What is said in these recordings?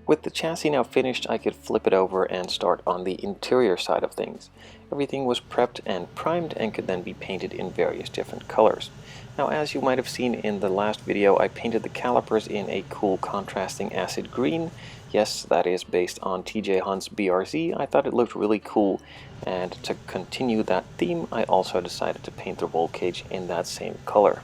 With the chassis now finished, I could flip it over and start on the interior side of things. Everything was prepped and primed and could then be painted in various different colors. Now, as you might have seen in the last video, I painted the calipers in a cool contrasting acid green. Yes, that is based on TJ Hunt's BRZ. I thought it looked really cool, and to continue that theme, I also decided to paint the roll cage in that same color.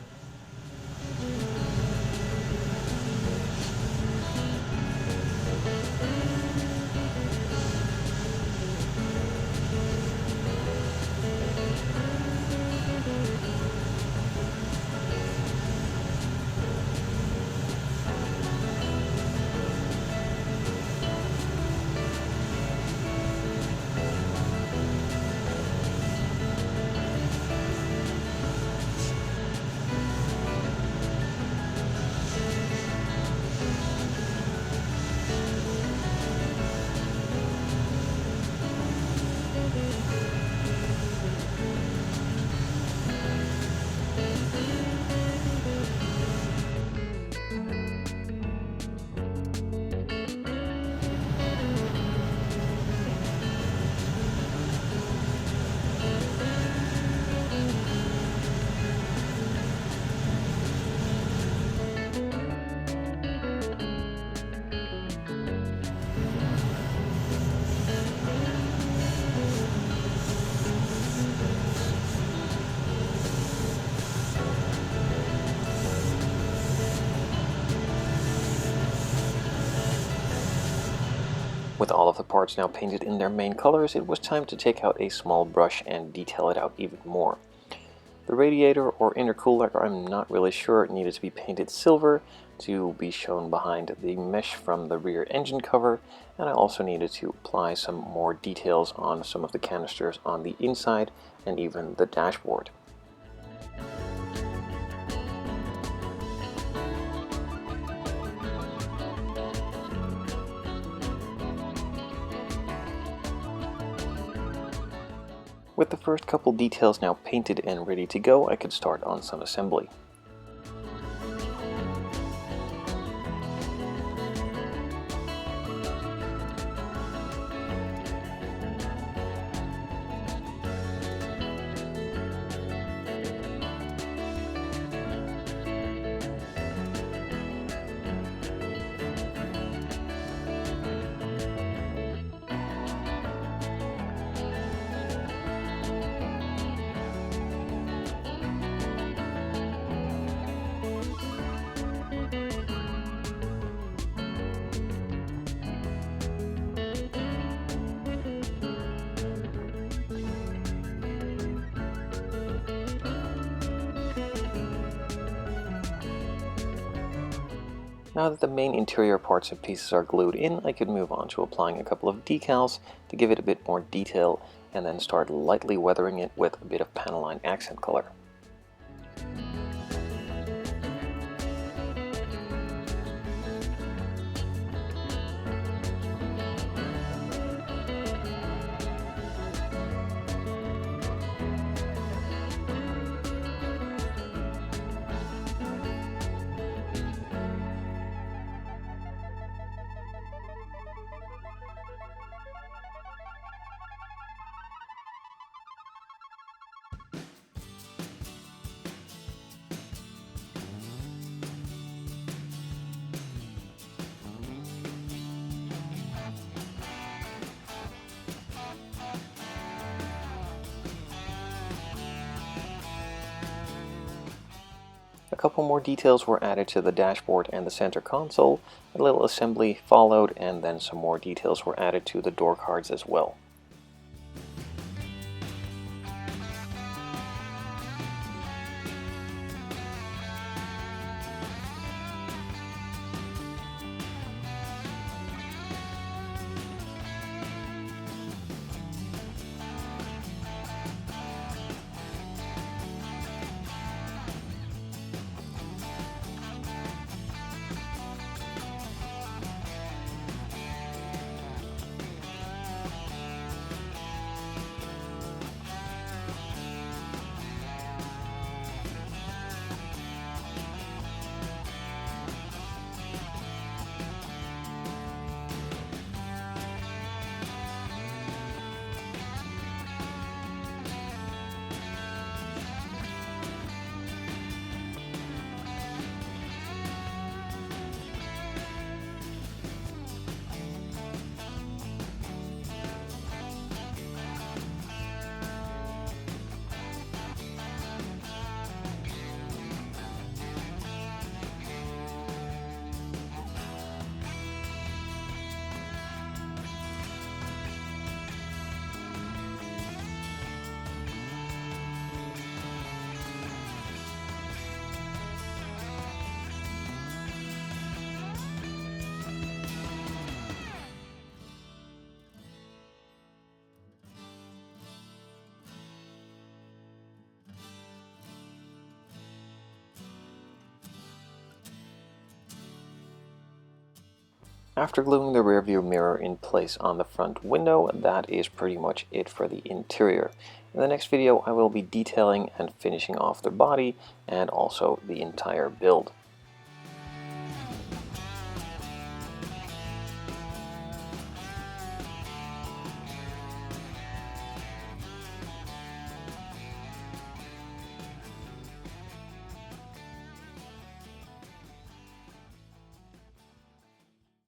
With all of the parts now painted in their main colors, it was time to take out a small brush and detail it out even more. The radiator or intercooler, I'm not really sure, it needed to be painted silver to be shown behind the mesh from the rear engine cover, and I also needed to apply some more details on some of the canisters on the inside and even the dashboard. With the first couple details now painted and ready to go, I could start on some assembly. Now that the main interior parts and pieces are glued in, I could move on to applying a couple of decals to give it a bit more detail, and then start lightly weathering it with a bit of Panelline accent color. A couple more details were added to the dashboard and the center console, a little assembly followed, and then some more details were added to the door cards as well. After gluing the rear view mirror in place on the front window, that is pretty much it for the interior. In the next video I will be detailing and finishing off the body and also the entire build.